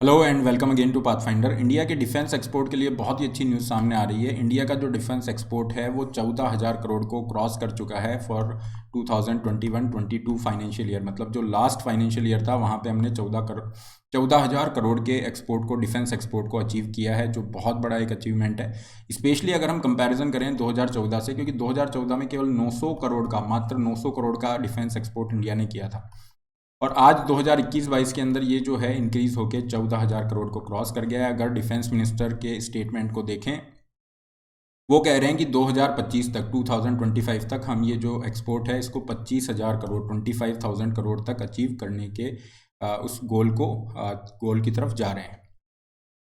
Hello and welcome again to Pathfinder. India के defence export के लिए बहुत ही अच्छी न्यूज़ सामने आ रही है। इंडिया का जो डिफेंस एक्सपोर्ट है वो 14,000 करोड़ को क्रॉस कर चुका है फॉर 2021-22 फाइनेंशियल ईयर। मतलब जो लास्ट फाइनेंशियल ईयर था वहाँ पे हमने 14,000 करोड़ के एक्सपोर्ट को, डिफेंस एक्सपोर्ट को अचीव किया है, जो बहुत बड़ा एक अचीवमेंट है। स्पेशली अगर हम कंपैरिजन करें 2014 से, क्योंकि 2014 में केवल 900 करोड़ का, मात्र 900 करोड़ का डिफेंस एक्सपोर्ट इंडिया ने किया था। और आज 2021-22 के अंदर ये जो है इंक्रीज होके 14,000 करोड़ को क्रॉस कर गया है। अगर डिफेंस मिनिस्टर के स्टेटमेंट को देखें, वो कह रहे हैं कि 2025 तक, 2025 तक हम ये जो एक्सपोर्ट है इसको 25,000 करोड़, 25,000 करोड़ तक अचीव करने के उस गोल की तरफ जा रहे हैं।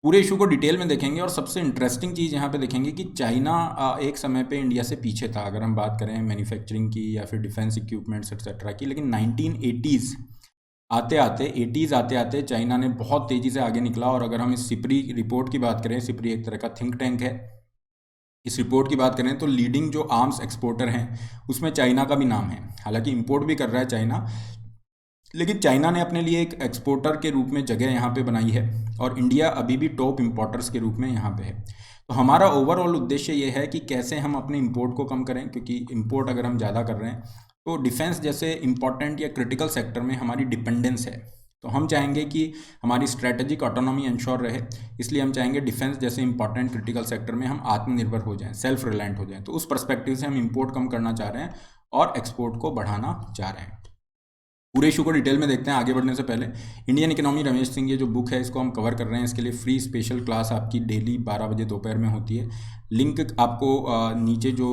पूरे इशू को डिटेल में देखेंगे और सबसे इंटरेस्टिंग चीज़ यहाँ पे देखेंगे कि चाइना एक समय पे इंडिया से पीछे था, अगर हम बात करें मैन्युफैक्चरिंग की या फिर डिफेंस इक्विपमेंट्स एक्सेट्रा की। लेकिन 1980s आते आते 80s आते आते चाइना ने बहुत तेज़ी से आगे निकला। और अगर हम इस सिपरी रिपोर्ट की बात करें, सिपरी एक तरह का थिंक टैंक है, इस रिपोर्ट की बात करें तो लीडिंग जो आर्म्स एक्सपोर्टर हैं उसमें चाइना का भी नाम है। हालांकि इंपोर्ट भी कर रहा है चाइना, लेकिन चाइना ने अपने लिए एक एक्सपोर्टर के रूप में जगह यहाँ पे बनाई है और इंडिया अभी भी टॉप इंपोर्टर्स के रूप में यहाँ पे है। तो हमारा ओवरऑल उद्देश्य ये है कि कैसे हम अपने इंपोर्ट को कम करें, क्योंकि इंपोर्ट अगर हम ज़्यादा कर रहे हैं तो डिफेंस जैसे इंपॉर्टेंट या क्रिटिकल सेक्टर में हमारी डिपेंडेंस है। तो हम चाहेंगे कि हमारी स्ट्रैटेजिक ऑटोनॉमी इंश्योर रहे, इसलिए हम चाहेंगे डिफेंस जैसे इंपॉर्टेंट क्रिटिकल सेक्टर में हम आत्मनिर्भर हो जाएं, सेल्फ रिलायंट हो जाएं। तो उस पर्सपेक्टिव से हम इंपोर्ट कम करना चाह रहे हैं और एक्सपोर्ट को बढ़ाना चाह रहे हैं। पूरे इशू को डिटेल में देखते हैं। आगे बढ़ने से पहले, इंडियन इकोनॉमी रमेश सिंह, ये जो बुक है इसको हम कवर कर रहे हैं। इसके लिए फ्री स्पेशल क्लास आपकी डेली 12 बजे दोपहर में होती है। लिंक आपको नीचे जो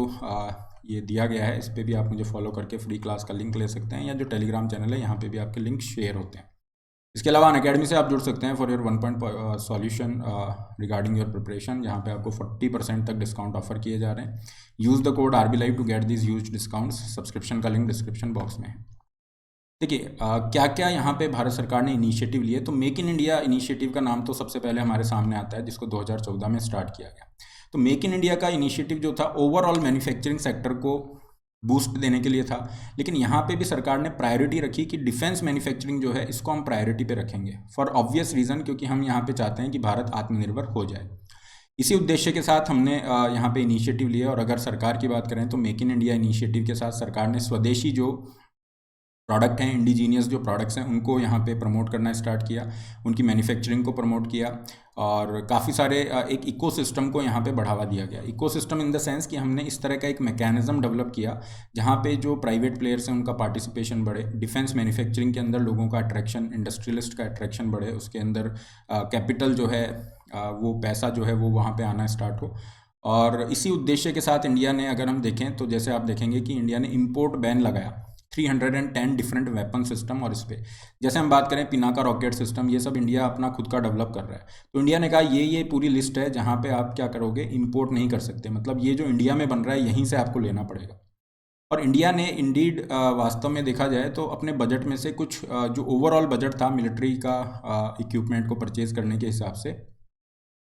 ये दिया गया है इस पर भी आप मुझे फॉलो करके फ्री क्लास का लिंक ले सकते हैं, या जो टेलीग्राम चैनल है यहाँ पे भी आपके लिंक शेयर होते हैं। इसके अलावा अनअकैडमी से आप जुड़ सकते हैं for your 1 point solution regarding your preparation, जहाँ पे आपको 40% तक डिस्काउंट ऑफर किए जा रहे हैं। Use the code RB Live to get this use discounts. Subscription का लिंक डिस्क्रिप्शन बॉक्स में है। देखिए, क्या क्या यहाँ पे भारत सरकार ने इनिशिएटिव लिए, तो मेक इन इंडिया इनिशिएटिव का नाम तो सबसे पहले हमारे सामने आता है, जिसको 2014 में स्टार्ट किया गया। तो मेक इन इंडिया का इनिशिएटिव जो था ओवरऑल मैन्युफैक्चरिंग सेक्टर को बूस्ट देने के लिए था। लेकिन यहाँ पे भी सरकार ने प्रायोरिटी रखी कि डिफेंस मैन्युफैक्चरिंग जो है इसको हम प्रायोरिटी पे रखेंगे, फॉर ऑब्वियस रीज़न, क्योंकि हम यहाँ पे चाहते हैं कि भारत आत्मनिर्भर हो जाए। इसी उद्देश्य के साथ हमने यहाँ पे इनिशिएटिव लिए। और अगर सरकार की बात करें तो मेक इन इंडिया इनिशिएटिव के साथ सरकार ने स्वदेशी जो प्रोडक्ट हैं, इंडिजीनियस जो प्रोडक्ट्स हैं, उनको यहाँ पे प्रमोट करना स्टार्ट किया, उनकी मैन्युफैक्चरिंग को प्रमोट किया। और काफ़ी सारे एक इकोसिस्टम को यहाँ पे बढ़ावा दिया गया। इकोसिस्टम इन द सेंस कि हमने इस तरह का एक मैकेनिज्म डेवलप किया जहाँ पे जो प्राइवेट प्लेयर्स हैं उनका पार्टिसिपेशन बढ़े, डिफेंस मैन्युफैक्चरिंग के अंदर लोगों का अट्रैक्शन, इंडस्ट्रियलिस्ट का अट्रैक्शन बढ़े, उसके अंदर कैपिटल जो है वो पैसा जो है वो वहाँ पे आना स्टार्ट हो। और इसी उद्देश्य के साथ इंडिया ने, अगर हम देखें तो जैसे आप देखेंगे कि इंडिया ने इम्पोर्ट बैन लगाया 310 डिफरेंट वेपन सिस्टम। और इस पे जैसे हम बात करें पिनाका रॉकेट सिस्टम, ये सब इंडिया अपना खुद का डेवलप कर रहा है। तो इंडिया ने कहा ये पूरी लिस्ट है जहाँ पे आप क्या करोगे, इंपोर्ट नहीं कर सकते, मतलब ये जो इंडिया में बन रहा है यहीं से आपको लेना पड़ेगा। और इंडिया ने इंडीड वास्तव में देखा जाए तो अपने बजट में से कुछ जो ओवरऑल बजट था मिलिट्री का इक्विपमेंट को परचेज करने के हिसाब से,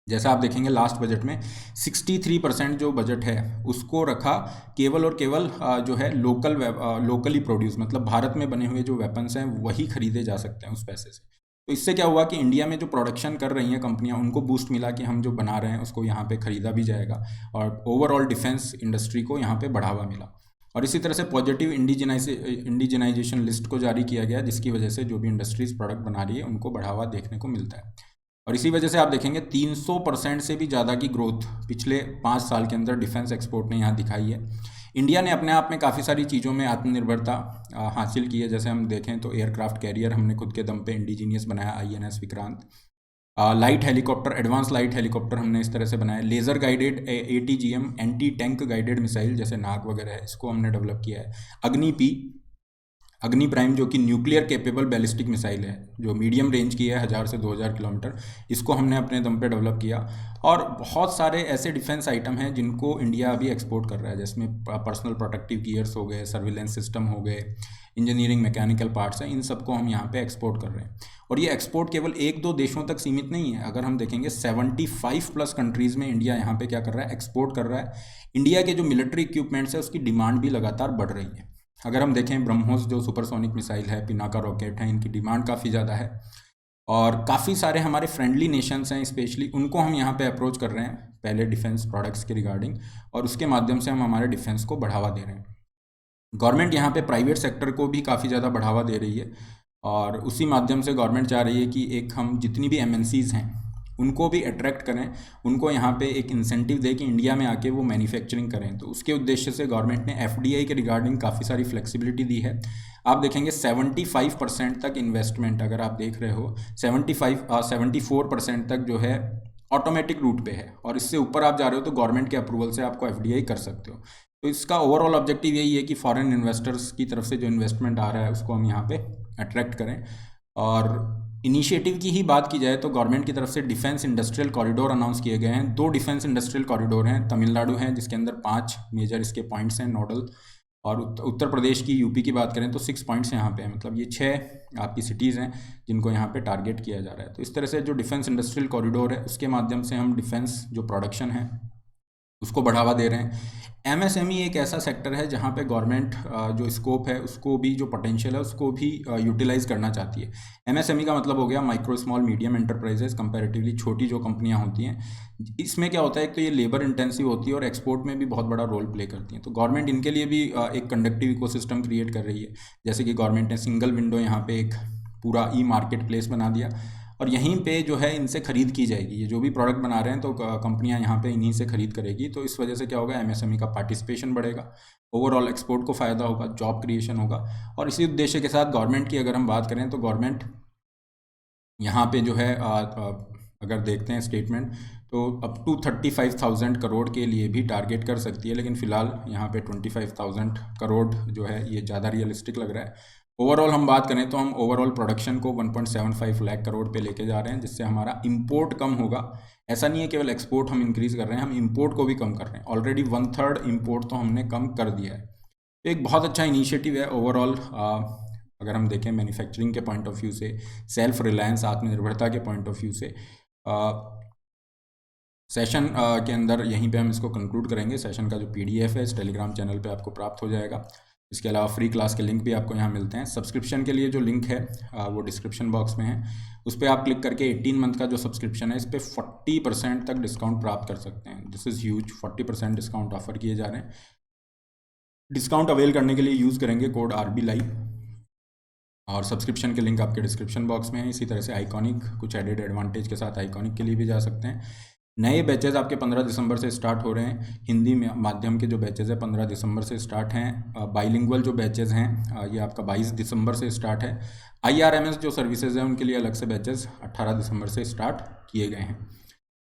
जैसा आप देखेंगे लास्ट बजट में 63% जो बजट है उसको रखा केवल और केवल जो है लोकली प्रोड्यूस, मतलब भारत में बने हुए जो वेपन्स हैं वही खरीदे जा सकते हैं उस पैसे से। तो इससे क्या हुआ कि इंडिया में जो प्रोडक्शन कर रही हैं कंपनियां, उनको बूस्ट मिला कि हम जो बना रहे हैं उसको यहाँ पे खरीदा भी जाएगा, और ओवरऑल डिफेंस इंडस्ट्री को यहाँ पे बढ़ावा मिला। और इसी तरह से पॉजिटिव इंडिजिनाइजेशन लिस्ट को जारी किया गया, जिसकी वजह से जो भी इंडस्ट्रीज प्रोडक्ट बना रही है उनको बढ़ावा देखने को मिलता है। और इसी वजह से आप देखेंगे 300% से भी ज़्यादा की ग्रोथ पिछले 5 साल के अंदर डिफेंस एक्सपोर्ट ने यहाँ दिखाई है। इंडिया ने अपने आप में काफ़ी सारी चीज़ों में आत्मनिर्भरता हासिल की है। जैसे हम देखें तो एयरक्राफ्ट कैरियर हमने खुद के दम पे इंडिजीनियस बनाया, INS Vikrant. Light helicopter, advance light helicopter हमने इस तरह से बनाया। Laser guided ATGM, anti tank guided missile जैसे नाग वगैरह है, इसको हमने डेवलप किया है। अग्नि प्राइम जो कि न्यूक्लियर केपेबल बैलिस्टिक मिसाइल है, जो मीडियम रेंज की है, 1000 से 2000 किलोमीटर, इसको हमने अपने दम पे डेवलप किया। और बहुत सारे ऐसे डिफेंस आइटम हैं जिनको इंडिया अभी एक्सपोर्ट कर रहा है, जिसमें पर्सनल प्रोटेक्टिव गियर्स हो गए, सर्विलेंस सिस्टम हो गए, इंजीनियरिंग मैकेनिकल पार्ट्स हैं, इन सबको हम यहाँ पे एक्सपोर्ट कर रहे हैं। और ये एक्सपोर्ट केवल 1-2 देशों तक सीमित नहीं है। अगर हम देखेंगे 75+ कंट्रीज़ में इंडिया यहाँ पे क्या कर रहा है, एक्सपोर्ट कर रहा है। इंडिया के जो मिलिट्री इक्विपमेंट्स है उसकी डिमांड भी लगातार बढ़ रही है। अगर हम देखें ब्रह्मोस जो सुपरसोनिक मिसाइल है, पिनाका रॉकेट है, इनकी डिमांड काफ़ी ज़्यादा है। और काफ़ी सारे हमारे फ्रेंडली नेशंस हैं स्पेशली, उनको हम यहाँ पे अप्रोच कर रहे हैं पहले डिफेंस प्रोडक्ट्स के रिगार्डिंग, और उसके माध्यम से हम हमारे डिफेंस को बढ़ावा दे रहे हैं। गवर्नमेंट यहाँ पे प्राइवेट सेक्टर को भी काफ़ी ज़्यादा बढ़ावा दे रही है, और उसी माध्यम से गवर्नमेंट चाह रही है कि एक हम जितनी भी एमएनसीज़ हैं उनको भी अट्रैक्ट करें, उनको यहाँ पे एक इंसेंटिव दे कि इंडिया में आके वो मैन्युफैक्चरिंग करें। तो उसके उद्देश्य से गवर्नमेंट ने एफडीआई के रिगार्डिंग काफ़ी सारी फ्लेक्सिबिलिटी दी है। आप देखेंगे 75% तक इन्वेस्टमेंट, अगर आप देख रहे हो 74% तक जो है ऑटोमेटिक रूट पे है, और इससे ऊपर आप जा रहे हो तो गवर्नमेंट के अप्रूवल से आपको एफडीआई कर सकते हो। तो इसका ओवरऑल ऑब्जेक्टिव यही है कि फॉरेन इन्वेस्टर्स की तरफ से जो इन्वेस्टमेंट आ रहा है उसको हम यहाँ पे अट्रैक्ट करें। और इनिशिएटिव की ही बात की जाए तो गवर्नमेंट की तरफ से डिफेंस इंडस्ट्रियल कॉरिडोर अनाउंस किए गए हैं। 2 डिफेंस इंडस्ट्रियल कॉरिडोर हैं, तमिलनाडु हैं जिसके अंदर 5 मेजर इसके पॉइंट्स हैं नोडल, और उत्तर प्रदेश की, यूपी की बात करें तो 6 पॉइंट्स यहाँ पे हैं। मतलब ये 6 आपकी सिटीज़ हैं जिनको यहाँ पे टारगेट किया जा रहा है। तो इस तरह से जो डिफेंस इंडस्ट्रियल कॉरिडोर है उसके माध्यम से हम डिफेंस जो प्रोडक्शन है उसको बढ़ावा दे रहे हैं। एमएसएमई एक ऐसा सेक्टर है जहाँ पे गवर्नमेंट जो स्कोप है उसको भी, जो पोटेंशियल है उसको भी यूटिलाइज़ करना चाहती है। एमएसएमई का मतलब हो गया micro small medium enterprises, comparatively छोटी जो कंपनियाँ होती हैं। इसमें क्या होता है, एक तो ये लेबर इंटेंसिव होती है और एक्सपोर्ट में भी बहुत बड़ा रोल प्ले करती हैं। तो गवर्नमेंट इनके लिए भी एक कंडक्टिव इकोसिस्टम क्रिएट कर रही है। जैसे कि गवर्नमेंट ने सिंगल विंडो यहाँ पे एक पूरा ई मार्केट प्लेस बना दिया, और यहीं पे जो है इनसे ख़रीद की जाएगी। ये जो भी प्रोडक्ट बना रहे हैं तो कंपनियां यहाँ पे इन्हीं से ख़रीद करेगी। तो इस वजह से क्या होगा, एमएसएमई का पार्टिसिपेशन बढ़ेगा, ओवरऑल एक्सपोर्ट को फ़ायदा होगा, जॉब क्रिएशन होगा। और इसी उद्देश्य के साथ गवर्नमेंट की अगर हम बात करें तो गवर्नमेंट यहाँ पे जो है अगर देखते हैं स्टेटमेंट, तो अप टू 35,000 करोड़ के लिए भी टारगेट कर सकती है, लेकिन फ़िलहाल यहाँ पे 25,000 करोड़ जो है ये ज़्यादा रियलिस्टिक लग रहा है। ओवरऑल हम बात करें तो हम ओवरऑल प्रोडक्शन को 1.75 लाख करोड़ पे लेके जा रहे हैं, जिससे हमारा इंपोर्ट कम होगा। ऐसा नहीं है केवल एक्सपोर्ट हम इंक्रीज़ कर रहे हैं, हम इंपोर्ट को भी कम कर रहे हैं। ऑलरेडी 1/3 इंपोर्ट तो हमने कम कर दिया है। तो एक बहुत अच्छा इनिशिएटिव है ओवरऑल। अगर हम देखें मैन्युफैक्चरिंग के पॉइंट ऑफ व्यू से, सेल्फ रिलायंस, आत्मनिर्भरता के पॉइंट ऑफ व्यू से। सेशन के अंदर यहीं पे हम इसको कंक्लूड करेंगे। सेशन का जो पीडीएफ है इस टेलीग्राम चैनल पे आपको प्राप्त हो जाएगा। इसके अलावा फ्री क्लास के लिंक भी आपको यहाँ मिलते हैं। सब्सक्रिप्शन के लिए जो लिंक है वो डिस्क्रिप्शन बॉक्स में है, उस पर आप क्लिक करके 18 मंथ का जो सब्सक्रिप्शन है इस पर 40% तक डिस्काउंट प्राप्त कर सकते हैं। This is huge, 40% discount offer किए जा रहे हैं। डिस्काउंट अवेल करने के लिए यूज़ करेंगे कोड RB Live, और सब्सक्रिप्शन के लिंक आपके डिस्क्रिप्शन बॉक्स में है। इसी तरह से आइकॉनिक कुछ एडेड एडवांटेज के साथ आइकॉनिक के लिए भी जा सकते हैं। नए बैचेज आपके 15 दिसंबर से स्टार्ट हो रहे हैं। हिंदी माध्यम के जो बैचेज है 15 दिसंबर से स्टार्ट हैं। बाइलिंगुअल जो बैचेज हैं ये आपका 22 दिसंबर से स्टार्ट है। IRMS जो सर्विसेज हैं उनके लिए अलग से बैचेज 18 दिसंबर से स्टार्ट किए गए हैं।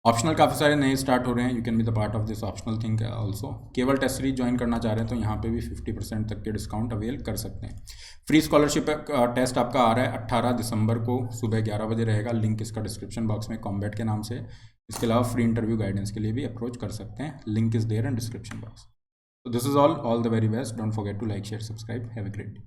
ऑप्शनल काफ़ी सारे नए स्टार्ट हो रहे हैं। You can be the part of this optional thing also. केवल टेस्ट सीरीज ज्वाइन करना चाह रहे हैं तो यहाँ पे भी 50% तक के डिस्काउंट अवेल कर सकते हैं। फ्री स्कॉलरशिप टेस्ट आपका आ रहा है 18 दिसंबर को सुबह 11 बजे रहेगा। लिंक इसका डिस्क्रिप्शन बॉक्स में कॉम्बैट के नाम से। इसके अलावा फ्री इंटरव्यू गाइडेंस के लिए भी अप्रोच कर सकते हैं। Link is there in description box. So this is all the very best. Don't forget to like, share, subscribe. Have a great day.